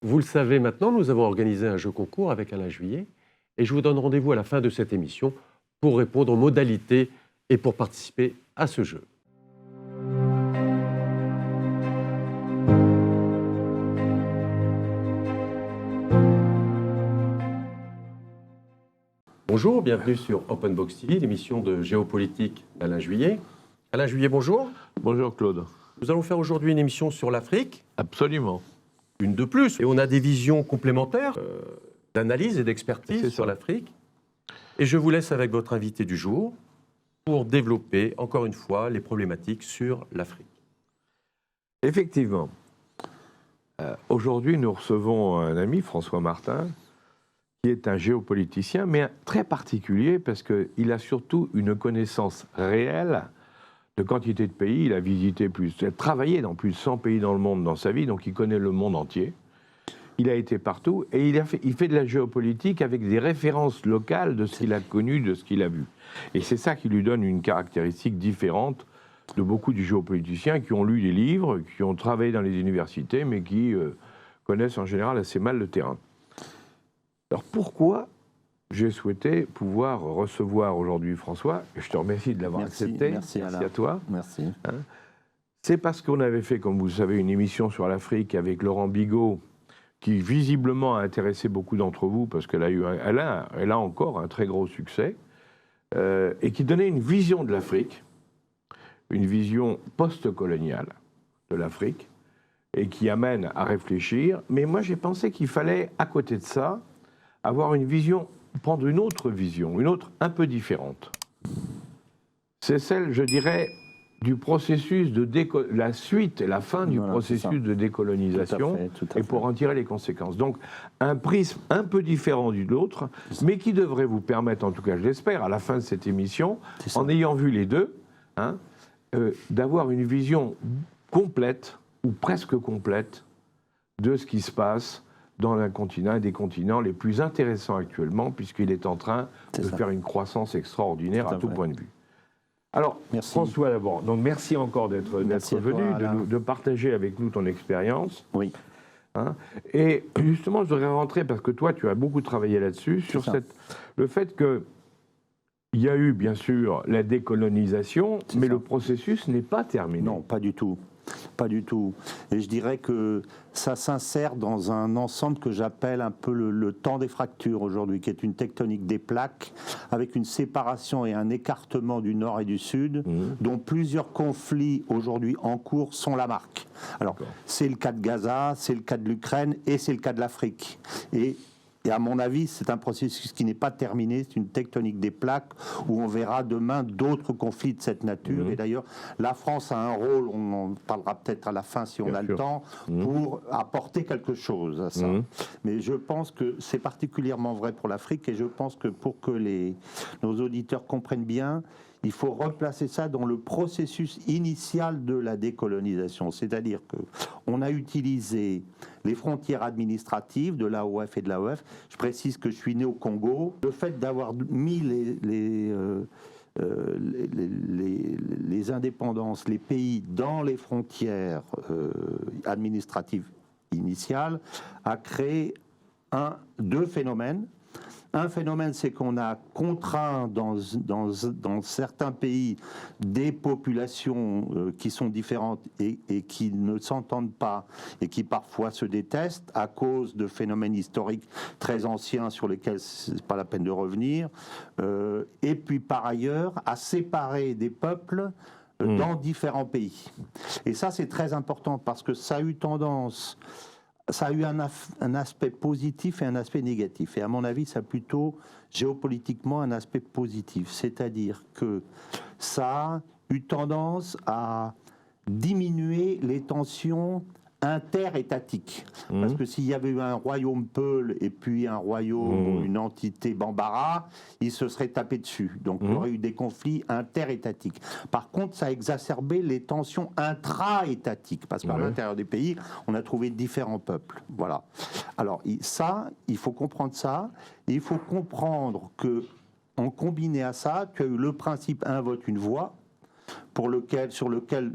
Vous le savez maintenant, nous avons organisé un jeu concours avec Alain Juillet et je vous donne rendez-vous à la fin de cette émission pour répondre aux modalités et pour participer à ce jeu. Bonjour, bienvenue sur Open Box TV, l'émission de géopolitique d'Alain Juillet. Alain Juillet, bonjour. Bonjour Claude. Nous allons faire aujourd'hui une émission sur l'Afrique. Absolument. Une de plus. Et on a des visions complémentaires d'analyse et d'expertise sur l'Afrique. Et je vous laisse avec votre invité du jour pour développer, encore une fois, les problématiques sur l'Afrique. Effectivement. Aujourd'hui, nous recevons un ami, François Martin, qui est un géopoliticien, mais très particulier parce qu'il a surtout une connaissance réelle de quantité de pays. Il a visité il a travaillé dans plus de 100 pays dans le monde dans sa vie, donc il connaît le monde entier. Il a été partout et il fait de la géopolitique avec des références locales de ce qu'il a connu, de ce qu'il a vu. Et c'est ça qui lui donne une caractéristique différente de beaucoup de géopoliticiens qui ont lu des livres, qui ont travaillé dans les universités, mais qui connaissent en général assez mal le terrain. Alors pourquoi j'ai souhaité pouvoir recevoir aujourd'hui François, et je te remercie de l'avoir accepté. Merci à toi. Merci. C'est parce qu'on avait fait, comme vous le savez, une émission sur l'Afrique avec Laurent Bigot, qui visiblement a intéressé beaucoup d'entre vous, parce qu'elle a encore un très gros succès, et qui donnait une vision de l'Afrique, une vision post-coloniale de l'Afrique, et qui amène à réfléchir. Mais moi, j'ai pensé qu'il fallait, à côté de ça, avoir une vision, prendre une autre vision, une autre un peu différente. C'est celle, je dirais, du processus de la suite et la fin du processus de décolonisation, tout à fait. Et pour en tirer les conséquences. Donc, un prisme un peu différent du nôtre, mais qui devrait vous permettre, en tout cas je l'espère, à la fin de cette émission, en ayant vu les deux, d'avoir une vision complète, ou presque complète, de ce qui se passe dans un des continents les plus intéressants actuellement, puisqu'il est en train de faire une croissance extraordinaire à tout point de vue. Alors, merci. François, d'abord, donc merci encore d'être venu, de partager avec nous ton expérience. Oui. Et justement, je voudrais rentrer, parce que toi, tu as beaucoup travaillé là-dessus, sur le fait qu'il y a eu, bien sûr, la décolonisation, mais le processus n'est pas terminé. Non, pas du tout. Pas du tout. Et je dirais que ça s'insère dans un ensemble que j'appelle un peu le temps des fractures aujourd'hui, qui est une tectonique des plaques, avec une séparation et un écartement du nord et du sud, dont plusieurs conflits aujourd'hui en cours sont la marque. Alors, c'est le cas de Gaza, c'est le cas de l'Ukraine et c'est le cas de l'Afrique. Et à mon avis, c'est un processus qui n'est pas terminé, c'est une tectonique des plaques où on verra demain d'autres conflits de cette nature. Et d'ailleurs, la France a un rôle, on en parlera peut-être à la fin si on a le temps, pour apporter quelque chose à ça. Mais je pense que c'est particulièrement vrai pour l'Afrique et je pense que pour que nos auditeurs comprennent bien, il faut replacer ça dans le processus initial de la décolonisation. C'est-à-dire qu'on a utilisé les frontières administratives de l'AOF et de l'AOF. Je précise que je suis né au Congo. Le fait d'avoir mis les indépendances, les pays dans les frontières administratives initiales a créé deux phénomènes. Un phénomène, c'est qu'on a contraint dans certains pays des populations qui sont différentes et qui ne s'entendent pas et qui parfois se détestent à cause de phénomènes historiques très anciens sur lesquels c'est pas la peine de revenir. Et puis par ailleurs, à séparer des peuples dans différents pays. Et ça, c'est très important parce que ça a eu tendance... Ça a eu un aspect positif et un aspect négatif. Et à mon avis, ça a plutôt, géopolitiquement, un aspect positif. C'est-à-dire que ça a eu tendance à diminuer les tensions interétatiques. Parce que s'il y avait eu un royaume Peul et puis un royaume, une entité Bambara, ils se seraient tapés dessus. Donc il y aurait eu des conflits interétatiques. Par contre, ça a exacerbé les tensions intra-étatiques, parce qu'à l'intérieur des pays, on a trouvé différents peuples. Voilà. Alors ça, il faut comprendre ça. Et il faut comprendre que, en combiné à ça, tu as eu le principe un vote, une voix, sur lequel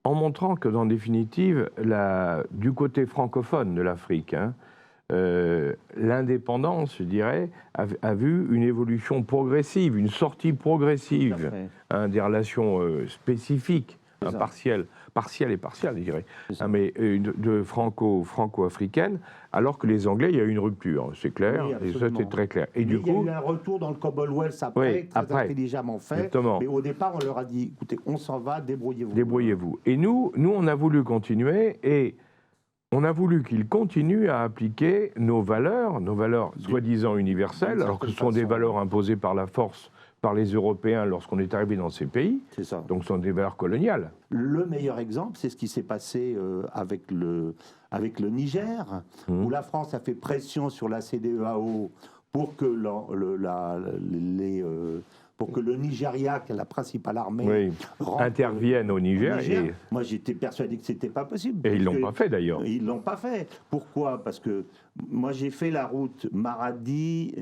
en montrant que, dans définitive, du côté francophone de l'Afrique, l'indépendance, je dirais, a vu une évolution progressive, une sortie progressive des relations spécifiques, partielles et partiales, je dirais, mais de franco-africaines, alors que les Anglais, il y a eu une rupture, c'est clair, oui, et ça c'est très clair. Et mais du coup, il y a eu un retour dans le Commonwealth après, très intelligemment fait, exactement. Mais au départ, on leur a dit, écoutez, on s'en va, débrouillez-vous. Débrouillez-vous. Et nous, on a voulu continuer, et on a voulu qu'ils continuent à appliquer nos valeurs soi-disant universelles, alors que ce sont des valeurs imposées par la force, par les Européens lorsqu'on est arrivé dans ces pays. C'est ça. Donc ce sont des valeurs coloniales. Le meilleur exemple, c'est ce qui s'est passé avec le Niger, où la France a fait pression sur la CEDEAO pour que pour que le Nigeria, qui est la principale armée, intervienne au Niger. Et... Moi, j'étais persuadé que c'était pas possible. Et ils l'ont pas fait d'ailleurs. Ils l'ont pas fait. Pourquoi? Parce que moi, j'ai fait la route Maradi,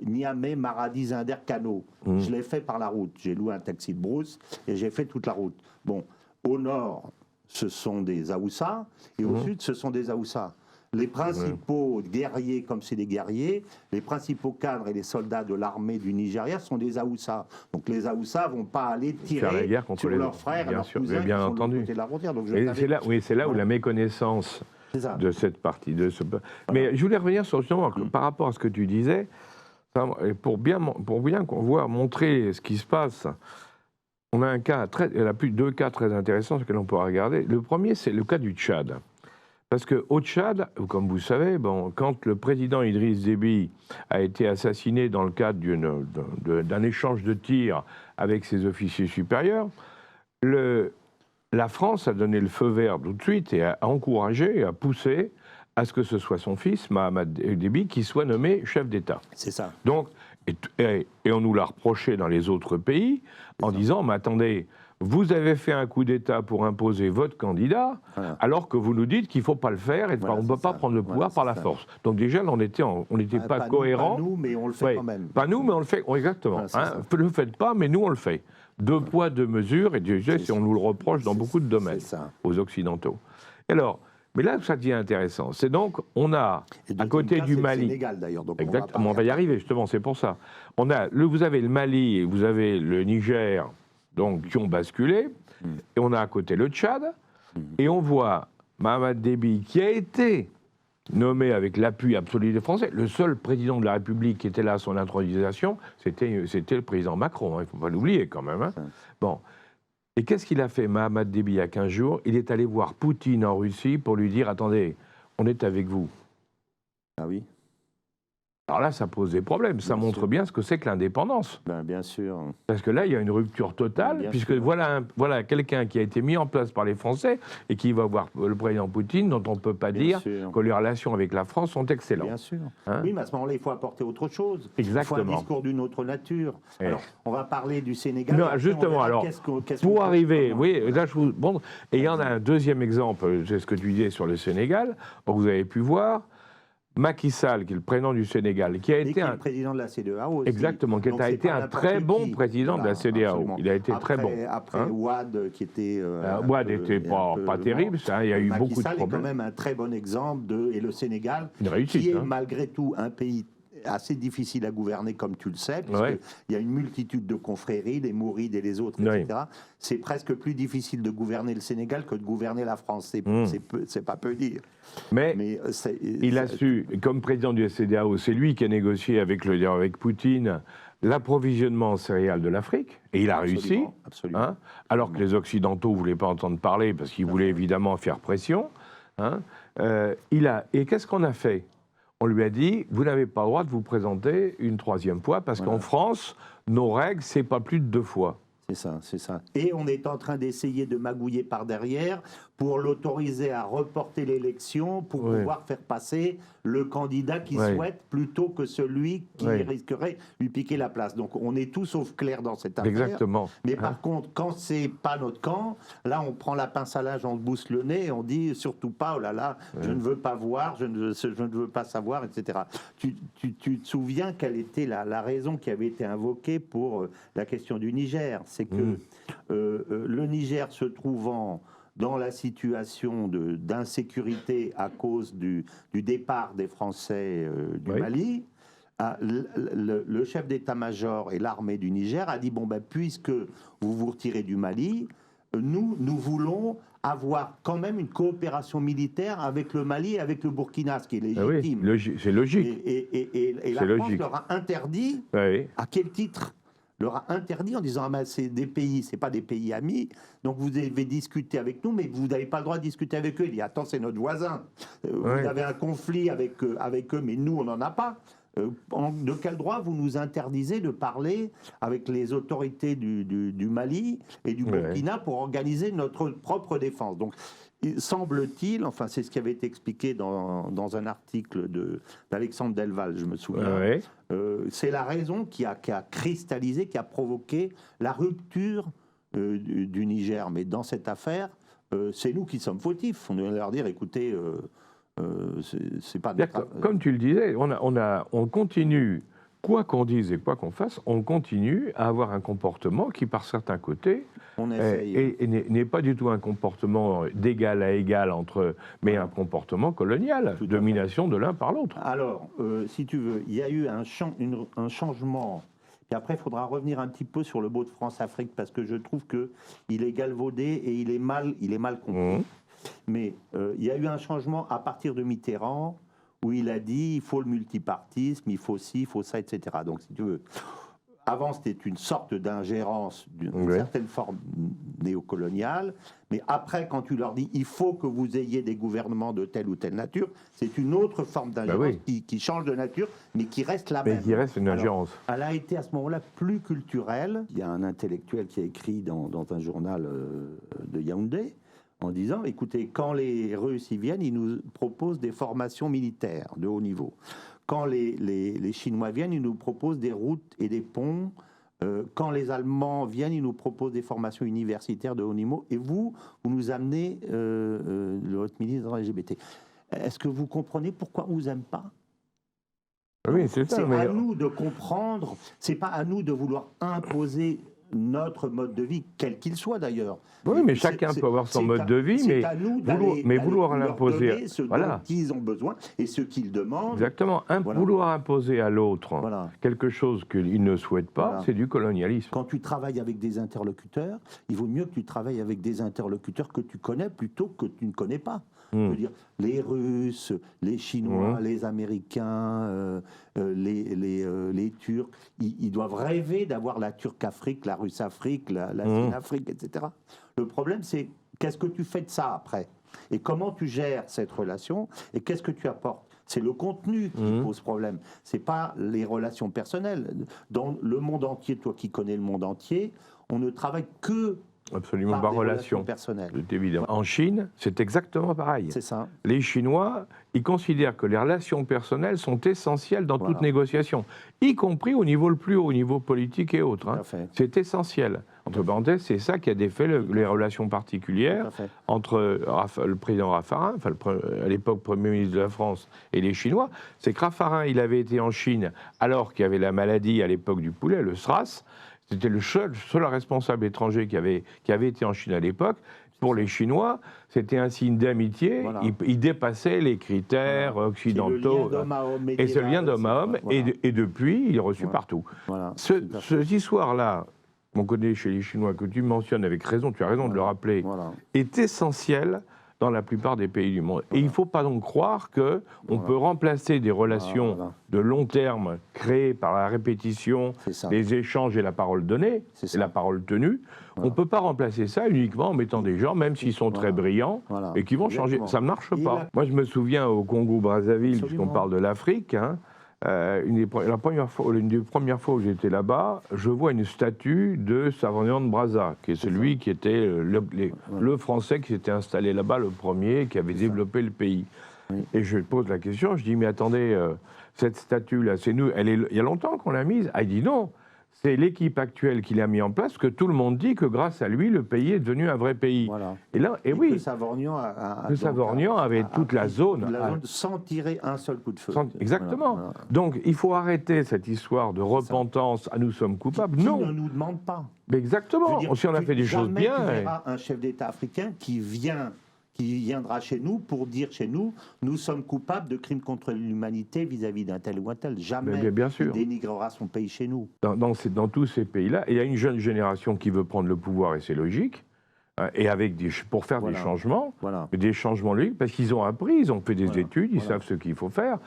Niamey, Maradi, Zinder, Kano. Je l'ai fait par la route. J'ai loué un taxi de brousse et j'ai fait toute la route. Bon, au nord, ce sont des Haoussas, et au sud, ce sont des Haoussas. Les principaux guerriers, comme c'est des guerriers, les principaux cadres et les soldats de l'armée du Nigeria sont des Haoussas. Donc les Haoussas vont pas aller tirer sur leurs frères et leurs cousins qui sont de l'autre côté de la frontière. Donc c'est là où la méconnaissance de cette partie. Mais je voulais revenir sur justement par rapport à ce que tu disais, pour bien montrer ce qui se passe. On a il y a deux cas très intéressants sur lesquels on peut regarder. Le premier, c'est le cas du Tchad. Parce qu'au Tchad, comme vous savez, quand le président Idriss Déby a été assassiné dans le cadre d'un échange de tirs avec ses officiers supérieurs, la France a donné le feu vert tout de suite et a encouragé, a poussé à ce que ce soit son fils, Mahamat Déby, qui soit nommé chef d'État. C'est ça. Donc, et on nous l'a reproché dans les autres pays en disant, mais attendez, vous avez fait un coup d'État pour imposer votre candidat, alors que vous nous dites qu'il ne faut pas le faire et on ne peut pas prendre le pouvoir par la force. Donc déjà, on n'était pas cohérent. Pas nous, mais on le fait quand même. Pas nous, mais on le fait. Exactement. Ne le faites pas, mais nous, on le fait. Deux poids, deux mesures, et on nous le reproche dans beaucoup de domaines aux Occidentaux. Alors, mais là, ça devient intéressant. C'est donc, on a, à côté du Mali... C'est le Sénégal, d'ailleurs. Exactement, on va y arriver, justement, c'est pour ça. Vous avez le Mali et vous avez le Niger, donc, qui ont basculé, et on a à côté le Tchad, et on voit Mahamat Déby, qui a été nommé avec l'appui absolu des Français. Le seul président de la République qui était là à son intronisation, c'était le président Macron, il ne faut pas l'oublier quand même. Bon. Et qu'est-ce qu'il a fait, Mahamat Déby, il y a 15 jours? Il est allé voir Poutine en Russie pour lui dire, attendez, on est avec vous. Ah oui. Alors là, ça pose des problèmes. Ça montre bien ce que c'est que l'indépendance. Bien sûr. Parce que là, il y a une rupture totale, puisque voilà quelqu'un qui a été mis en place par les Français et qui va voir le président Poutine, dont on ne peut pas dire que les relations avec la France sont excellentes. Bien sûr. Oui, mais à ce moment-là, il faut apporter autre chose. Exactement. Il faut un discours d'une autre nature. Alors, on va parler du Sénégal. Non, justement, alors, pour arriver, oui, là, et il y en a un deuxième exemple, c'est ce que tu disais sur le Sénégal, vous avez pu voir. Macky Sall, qui est le président du Sénégal, qui a été le président de la CEDEAO aussi. Exactement, qui a été un très bon président de la CEDEAO. Absolument. Il a été très bon. Après Ouad, qui était... Ouad n'était pas terrible, il y a eu beaucoup de problèmes. Macky Sall est quand même un très bon exemple et le Sénégal, réussite, qui est malgré tout un pays assez difficile à gouverner, comme tu le sais, parce qu'il y a une multitude de confréries, les Mourides et les autres, etc. C'est presque plus difficile de gouverner le Sénégal que de gouverner la France. C'est pas peu dire. Mais il a su, comme président du CEDEAO, c'est lui qui a négocié avec Poutine l'approvisionnement en céréales de l'Afrique, et il a réussi, alors que les Occidentaux ne voulaient pas entendre parler, parce qu'ils voulaient évidemment faire pression. Et qu'est-ce qu'on a fait? On lui a dit, vous n'avez pas le droit de vous présenter une troisième fois, parce qu'en France, nos règles, c'est pas plus de 2 fois. C'est ça, c'est ça. Et on est en train d'essayer de magouiller par derrière pour l'autoriser à reporter l'élection, pour pouvoir faire passer le candidat qu'il souhaite, plutôt que celui qui risquerait lui piquer la place. Donc on est tous sauf clair dans cette affaire. Exactement. Mais par contre, quand c'est pas notre camp, là on prend la pince à linge, on bousse le nez, et on dit surtout pas, oh là là, je ne veux pas voir, je ne veux pas savoir, etc. Tu te souviens quelle était la raison qui avait été invoquée pour la question du Niger? C'est que le Niger se trouvant dans la situation d'insécurité à cause du départ des Français du Mali, le chef d'état-major et l'armée du Niger a dit, bon ben puisque vous vous retirez du Mali, nous voulons avoir quand même une coopération militaire avec le Mali et avec le Burkina, ce qui est légitime. C'est logique. Et la France leur a interdit, à quel titre leur a interdit en disant ah ben c'est des pays, c'est pas des pays amis, donc vous devez discuter avec nous, mais vous n'avez pas le droit de discuter avec eux. Il dit attends, c'est notre voisin, vous avez un conflit avec eux, mais nous on n'en a pas. De quel droit vous nous interdisez de parler avec les autorités du Mali et du Burkina pour organiser notre propre défense? Donc, semble-t-il, enfin c'est ce qui avait été expliqué dans un article d'Alexandre Delval, je me souviens, c'est la raison qui a cristallisé, qui a provoqué la rupture du Niger. Mais dans cette affaire, c'est nous qui sommes fautifs. On doit leur dire, écoutez... c'est pas comme tu le disais, on continue, quoi qu'on dise et quoi qu'on fasse, on continue à avoir un comportement qui, par certains côtés, n'est pas du tout un comportement d'égal à égal mais un comportement colonial, domination de l'un par l'autre. Alors, si tu veux, il y a eu un changement. Et après, il faudra revenir un petit peu sur le mot de France-Afrique parce que je trouve qu'il est galvaudé et il est mal compris. Mais il y a eu un changement à partir de Mitterrand où il a dit il faut le multipartisme, il faut ci, il faut ça, etc. Donc, si tu veux, avant c'était une sorte d'ingérence d'une certaine forme néocoloniale, mais après, quand tu leur dis il faut que vous ayez des gouvernements de telle ou telle nature, c'est une autre forme d'ingérence qui change de nature, mais qui reste la même. Mais qui reste une ingérence. Alors, elle a été à ce moment-là plus culturelle. Il y a un intellectuel qui a écrit dans un journal de Yaoundé, en disant, écoutez, quand les Russes y viennent, ils nous proposent des formations militaires de haut niveau. Quand les Chinois viennent, ils nous proposent des routes et des ponts. Quand les Allemands viennent, ils nous proposent des formations universitaires de haut niveau. Et vous nous amenez votre ministre LGBT. Est-ce que vous comprenez pourquoi on ne vous aime pas ? Oui, c'est ça. À nous de comprendre, c'est pas à nous de vouloir imposer notre mode de vie, quel qu'il soit d'ailleurs. Oui, mais chacun peut avoir son mode de vie, mais vouloir l'imposer, ce dont ils ont besoin et ce qu'ils demandent. Exactement. Vouloir imposer à l'autre quelque chose qu'il ne souhaite pas, c'est du colonialisme. Quand tu travailles avec des interlocuteurs, il vaut mieux que tu travailles avec des interlocuteurs que tu connais plutôt que tu ne connais pas. Je veux dire, les Russes, les Chinois, les Américains, les Turcs, ils doivent rêver d'avoir la Turque-Afrique, la Russe-Afrique, la Chine-Afrique, etc. Le problème, c'est qu'est-ce que tu fais de ça après ? Et comment tu gères cette relation ? Et qu'est-ce que tu apportes ? C'est le contenu qui pose problème. C'est pas les relations personnelles. Dans le monde entier, toi qui connais le monde entier, on ne travaille que absolument par relation personnelle. C'est évident. En Chine, c'est exactement pareil. C'est ça. Les Chinois, ils considèrent que les relations personnelles sont essentielles dans toute négociation, y compris au niveau le plus haut, au niveau politique et autres. C'est essentiel. Entre parenthèses, c'est ça qui a défait les relations particulières entre le président Raffarin, à l'époque Premier ministre de la France, et les Chinois. C'est que Raffarin, il avait été en Chine alors qu'il y avait la maladie à l'époque du poulet, le SRAS. C'était le seul responsable étranger qui avait été en Chine à l'époque. Pour les Chinois, c'était un signe d'amitié. Il dépassait les critères occidentaux. Et ce lien d'homme à homme. Et depuis, il est reçu partout. Cette histoire-là, qu'on connaît chez les Chinois, que tu mentionnes avec raison, tu as raison de le rappeler, est essentielle dans la plupart des pays du monde. Et il ne faut pas donc croire qu'on peut remplacer des relations de long terme créées par la répétition, les échanges et la parole donnée, et la parole tenue. On ne peut pas remplacer ça uniquement en mettant des gens, même s'une sont très brillants, et qui vont changer. Ça ne marche pas. Moi, je me souviens au Congo-Brazzaville, puisqu'on parle de l'Afrique, une des premières fois où j'étais là-bas, je vois une statue de Savanian de Brazza, qui est celui qui était le Français qui s'était installé là-bas, le premier, qui avait développé le pays. Et je pose la question, je dis, mais attendez, cette statue-là, c'est nous, il y a longtemps qu'on l'a mise. Ah, il dit non, c'est l'équipe actuelle qui l'a mis en place, que tout le monde dit que grâce à lui, le pays est devenu un vrai pays. Voilà. Et là, et oui, que Savorgnan avait toute la zone. Sans tirer un seul coup de feu. Exactement. Voilà. Donc, il faut arrêter cette histoire de repentance, nous sommes coupables. Qui non. ne nous demande pas. Mais exactement. Je veux dire, Si on a fait des choses bien. Tu verras un chef d'État africain qui viendra chez nous pour dire chez nous, nous sommes coupables de crimes contre l'humanité vis-à-vis d'un tel ou un tel. Jamais bien sûr. il dénigrera son pays chez nous. Dans tous ces pays-là, il y a une jeune génération qui veut prendre le pouvoir, et c'est logique, hein, et pour faire des changements, des changements logiques, parce qu'ils ont appris, ils ont fait des études, ils savent ce qu'il faut faire.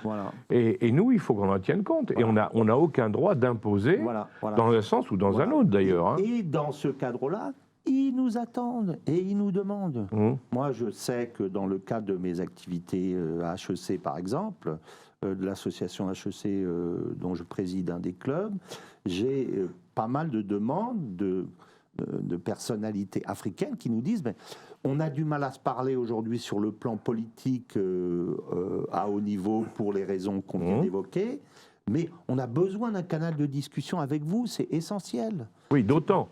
Et nous, il faut qu'on en tienne compte. Et on n'a aucun droit d'imposer, dans un sens ou dans un autre d'ailleurs. Hein. Et dans ce cadre-là, ils nous attendent et ils nous demandent. Moi, je sais que dans le cadre de mes activités à HEC, par exemple, de l'association HEC dont je préside un des clubs, j'ai pas mal de demandes de personnalités africaines qui nous disent on a du mal à se parler aujourd'hui sur le plan politique à haut niveau pour les raisons qu'on vient d'évoquer. Mais on a besoin d'un canal de discussion avec vous, c'est essentiel. Oui, d'autant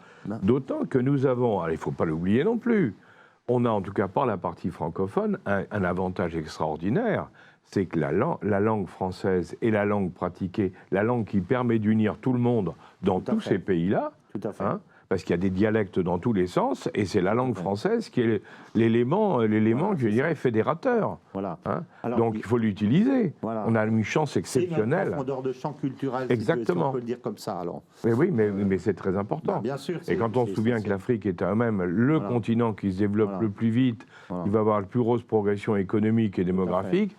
que nous avons, il ne faut pas l'oublier non plus, on a en tout cas par la partie francophone un avantage extraordinaire, c'est que la langue française est la langue pratiquée, la langue qui permet d'unir tout le monde dans tous ces pays-là. Tout à fait. Hein, parce qu'il y a des dialectes dans tous les sens, et c'est la langue française qui est l'élément, je dirais, fédérateur. Voilà. Hein. Donc il faut l'utiliser. Voilà. On a une chance exceptionnelle. C'est une profondeur de champ culturel, exactement. Si on peut le dire comme ça. Alors. Mais oui, mais c'est très important. Bien sûr. Et quand on se souvient que l'Afrique est quand même le continent qui se développe le plus vite, qui va avoir la plus grosse progression économique et démographique,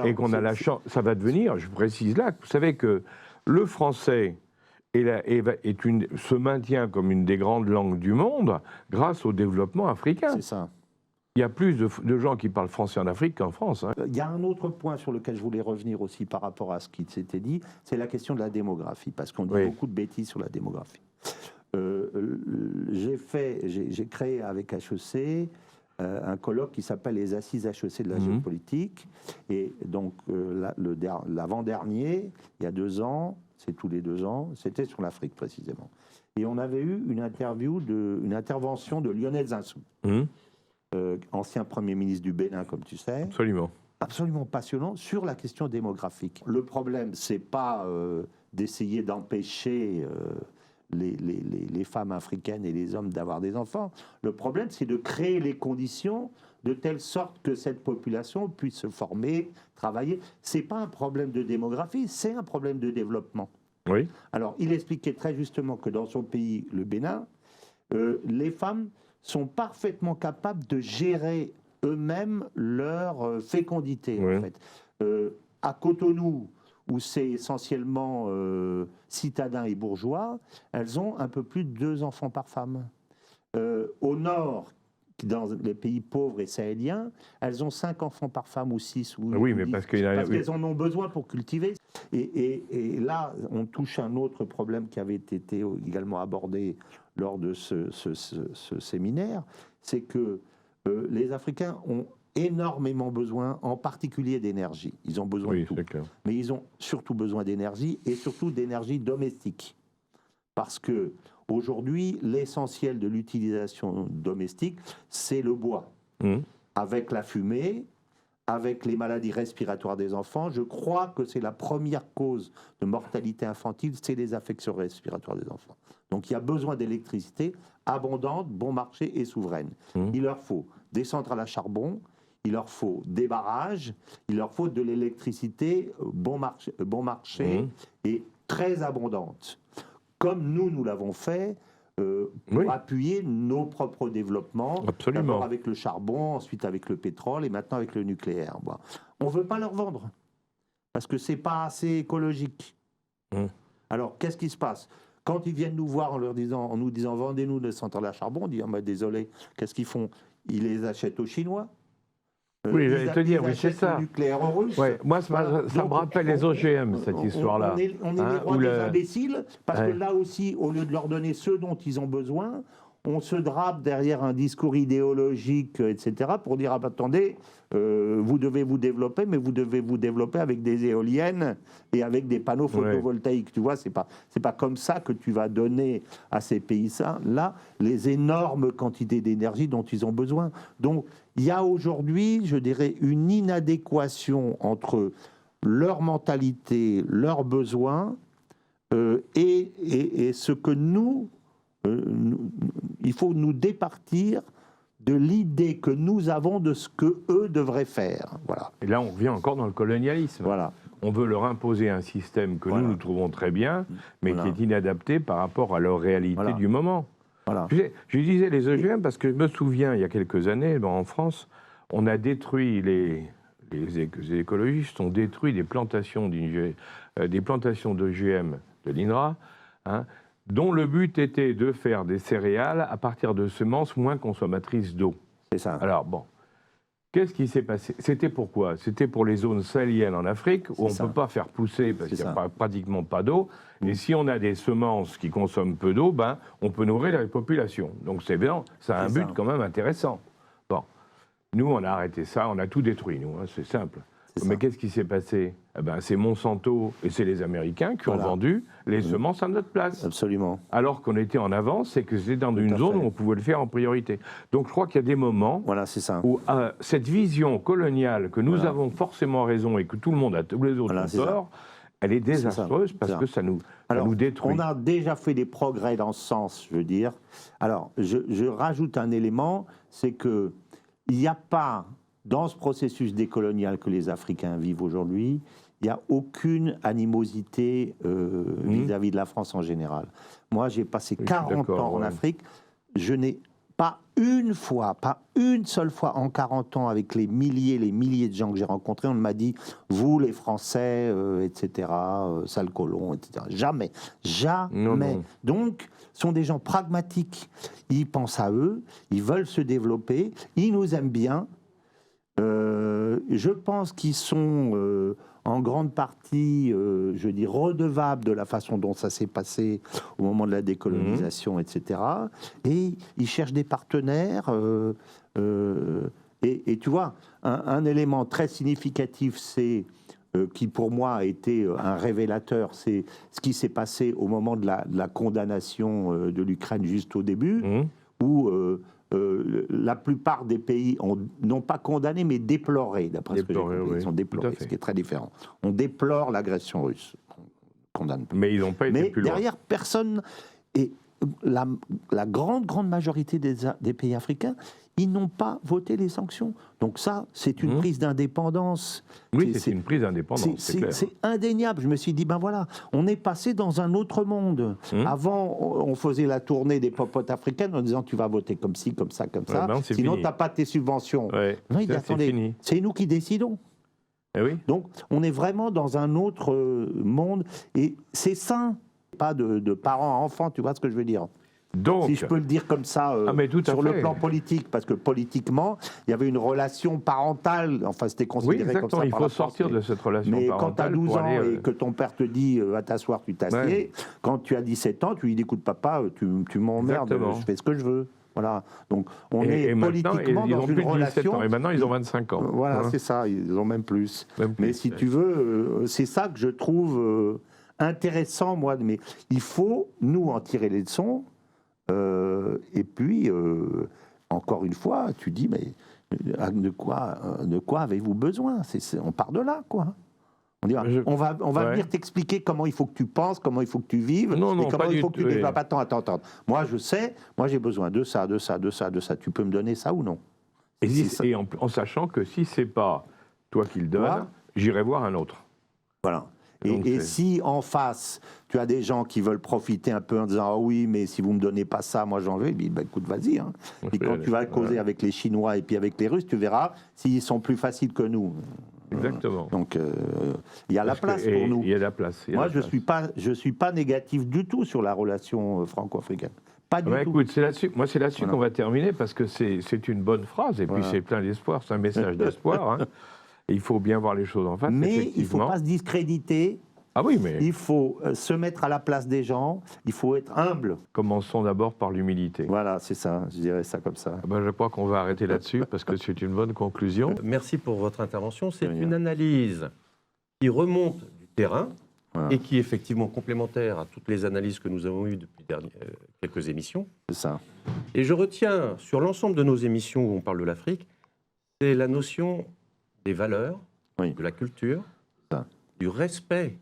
et qu'on a la chance, ça va devenir, je précise là, vous savez que le français se maintient comme une des grandes langues du monde grâce au développement africain. C'est ça. Il y a plus de gens qui parlent français en Afrique qu'en France. Hein. Il y a un autre point sur lequel je voulais revenir aussi par rapport à ce qui s'était dit, c'est la question de la démographie, parce qu'on dit beaucoup de bêtises sur la démographie. J'ai créé avec HEC un colloque qui s'appelle les Assises HEC de la géopolitique, et donc l'avant-dernier, il y a 2 ans, c'est tous les 2 ans, c'était sur l'Afrique précisément. Et on avait eu une intervention de Lionel Zinsou, ancien Premier ministre du Bénin, comme tu sais. Absolument. Absolument passionnant sur la question démographique. Le problème, c'est pas d'essayer d'empêcher les femmes africaines et les hommes d'avoir des enfants. Le problème, c'est de créer les conditions de telle sorte que cette population puisse se former, travailler. C'est pas un problème de démographie, c'est un problème de développement. Oui. Alors, il expliquait très justement que dans son pays, le Bénin, les femmes sont parfaitement capables de gérer eux-mêmes leur fécondité. En fait. À Cotonou, où c'est essentiellement citadins et bourgeois, elles ont un peu plus de 2 enfants par femme. Au nord, dans les pays pauvres et sahéliens, elles ont 5 enfants par femme ou 6 ou 10, parce qu'elles en ont besoin pour cultiver. Et là, on touche un autre problème qui avait été également abordé lors de ce séminaire, c'est que les Africains ont énormément besoin, en particulier d'énergie. Ils ont besoin de tout. Mais ils ont surtout besoin d'énergie, et surtout d'énergie domestique. Parce que aujourd'hui, l'essentiel de l'utilisation domestique, c'est le bois. Avec la fumée, avec les maladies respiratoires des enfants, je crois que c'est la première cause de mortalité infantile, c'est les affections respiratoires des enfants. Donc il y a besoin d'électricité abondante, bon marché et souveraine. Il leur faut des centrales à charbon, il leur faut des barrages, il leur faut de l'électricité bon marché et très abondante. Comme nous l'avons fait pour appuyer nos propres développements, d'abord avec le charbon, ensuite avec le pétrole et maintenant avec le nucléaire. Bon. On ne veut pas leur vendre, parce que ce n'est pas assez écologique. Alors, qu'est-ce qui se passe ? Quand ils viennent nous voir en nous disant « vendez-nous des centrales à charbon », on dit « désolé, qu'est-ce qu'ils font ? Ils les achètent aux Chinois ». Oui, j'allais te dire, oui, c'est ça. Le nucléaire russe. Ouais, moi, ça me rappelle les OGM, cette histoire-là. On est les rois des imbéciles, parce que là aussi, au lieu de leur donner ce dont ils ont besoin, on se drape derrière un discours idéologique, etc., pour dire, ah, bah, attendez, vous devez vous développer, mais vous devez vous développer avec des éoliennes et avec des panneaux photovoltaïques. Tu vois, c'est pas comme ça que tu vas donner à ces pays-là les énormes quantités d'énergie dont ils ont besoin. Donc, il y a aujourd'hui, je dirais, une inadéquation entre leur mentalité, leurs besoins et ce que il faut nous départir de l'idée que nous avons de ce que eux devraient faire. Voilà. Et là, on revient encore dans le colonialisme. Voilà. On veut leur imposer un système que nous trouvons très bien, mais qui est inadapté par rapport à leur réalité du moment. Voilà. Je disais les OGM parce que je me souviens, il y a quelques années, en France, on a détruit, les écologistes ont détruit des plantations d'OGM de l'INRA, hein, dont le but était de faire des céréales à partir de semences moins consommatrices d'eau. C'est ça. Alors bon, qu'est-ce qui s'est passé? C'était pourquoi? C'était pour les zones sahéliennes en Afrique, où on ne peut pas faire pousser parce qu'il n'y a pratiquement pas d'eau. Et si on a des semences qui consomment peu d'eau, ben, on peut nourrir la population. Donc c'est bien, ça a un but quand même intéressant. Bon, nous on a arrêté ça, on a tout détruit, nous, hein, c'est simple. Mais qu'est-ce qui s'est passé? Eh ben, c'est Monsanto et c'est les Américains qui ont vendu les semences à notre place. Absolument. Alors qu'on était en avance et que c'était dans une zone où on pouvait le faire en priorité. Donc je crois qu'il y a des moments où cette vision coloniale que nous avons forcément raison et que tout le monde a tous les autres tort, elle est désastreuse parce que ça nous détruit. On a déjà fait des progrès dans ce sens, je veux dire. Alors, je rajoute un élément, c'est qu'il n'y a pas... Dans ce processus décolonial que les Africains vivent aujourd'hui, il n'y a aucune animosité vis-à-vis de la France en général. Moi, j'ai passé 40 ans en Afrique. Je n'ai pas une seule fois en 40 ans, avec les milliers de gens que j'ai rencontrés, on m'a dit, vous les Français, etc., sales colons, etc. Jamais. Non. Donc, ce sont des gens pragmatiques. Ils pensent à eux, ils veulent se développer, ils nous aiment bien. Je pense qu'ils sont en grande partie, je dis, redevables de la façon dont ça s'est passé au moment de la décolonisation, etc. Et ils cherchent des partenaires. Et tu vois, un élément très significatif, c'est qui pour moi a été un révélateur, c'est ce qui s'est passé au moment de la condamnation de l'Ukraine juste au début, où... la plupart des pays n'ont pas condamné, mais déploré, d'après ce que j'ai compris. Ils ont déploré, ce qui est très différent. On déplore l'agression russe. On condamne pas. Mais ils n'ont pas été plus loin. Mais derrière, personne... Et la grande majorité des pays africains, ils n'ont pas voté les sanctions. Donc ça, c'est une prise d'indépendance. Oui, c'est une prise d'indépendance, c'est clair. C'est indéniable. Je me suis dit, ben voilà, on est passé dans un autre monde. Avant, on faisait la tournée des popotes africaines en disant, tu vas voter comme ci, comme ça, comme ça. Ben, sinon, tu n'as pas tes subventions. Non, il dit, attendez, c'est nous qui décidons. Eh oui. Donc, on est vraiment dans un autre monde. Et c'est sain. Pas de parents à enfants, tu vois ce que je veux dire? Donc, si je peux le dire comme ça, sur le plan politique, parce que politiquement, il y avait une relation parentale, enfin c'était considéré comme ça. Il faut sortir de cette relation parentale. Mais quand tu as 12 ans et que ton père te dit va t'asseoir, tu t'assieds, quand tu as 17 ans, tu lui dis écoute papa, tu m'emmerdes, je fais ce que je veux. Voilà. Donc on est politiquement dans une relation. Et maintenant ils ont 25 ans. Voilà, c'est ça, ils ont même plus. Mais si tu veux, c'est ça que je trouve intéressant, moi. Mais il faut, nous, en tirer les leçons. Et puis, encore une fois, tu dis, mais de quoi avez-vous besoin? On part de là, quoi. On va venir t'expliquer comment il faut que tu penses, comment il faut que tu vives, et comment il faut que tu développes. Attends. Moi, je sais, j'ai besoin de ça. Tu peux me donner ça ou non? Et en sachant que si c'est pas toi qui le donnes, j'irai voir un autre. Voilà. Et si en face, tu as des gens qui veulent profiter un peu en disant « Ah oui, mais si vous ne me donnez pas ça, moi j'en veux », ben écoute, vas-y. Hein. Et quand tu vas causer avec les Chinois et puis avec les Russes, tu verras s'ils sont plus faciles que nous. Exactement. Donc, il y a la place pour nous. Il y a la place. Moi, je ne suis pas négatif du tout sur la relation franco-africaine. Pas du tout. Écoute, c'est là-dessus qu'on va terminer, parce que c'est une bonne phrase, et puis c'est plein d'espoir, c'est un message d'espoir, hein. Il faut bien voir les choses en face. Mais il ne faut pas se discréditer Ah oui, mais Il faut se mettre à la place des gens, il faut être humble. commençons d'abord par l'humilité. Voilà, c'est ça, je dirais ça comme ça. Ah ben, je crois qu'on va arrêter là-dessus parce que c'est une bonne conclusion. Merci pour votre intervention. C'est De rien. une analyse qui remonte du terrain Voilà, et qui est effectivement complémentaire à toutes les analyses que nous avons eues depuis quelques émissions. c'est ça. Et je retiens sur l'ensemble de nos émissions où on parle de l'Afrique, c'est la notion des valeurs, Oui. de la culture, Ça. du respect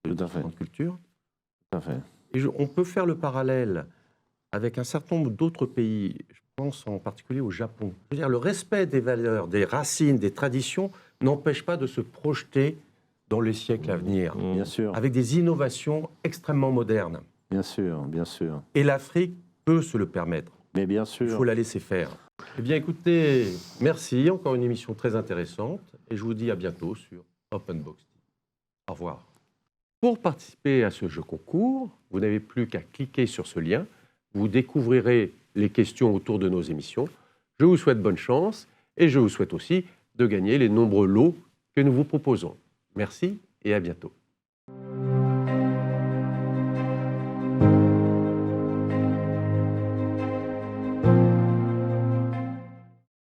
de Tout à fait. différentes cultures. Tout à fait. Et on peut faire le parallèle avec un certain nombre d'autres pays. Je pense en particulier au Japon. Je veux dire, le respect des valeurs, des racines, des traditions n'empêche pas de se projeter dans les siècles à venir, Bien sûr, avec des innovations extrêmement modernes. bien sûr, bien sûr. Et l'Afrique peut se le permettre. Mais bien Il sûr. faut la laisser faire. Eh bien, écoutez, merci. Encore une émission très intéressante. Et je vous dis à bientôt sur Open Box. Au revoir. Pour participer à ce jeu concours, vous n'avez plus qu'à cliquer sur ce lien. Vous découvrirez les questions autour de nos émissions. Je vous souhaite bonne chance et je vous souhaite aussi de gagner les nombreux lots que nous vous proposons. Merci et à bientôt.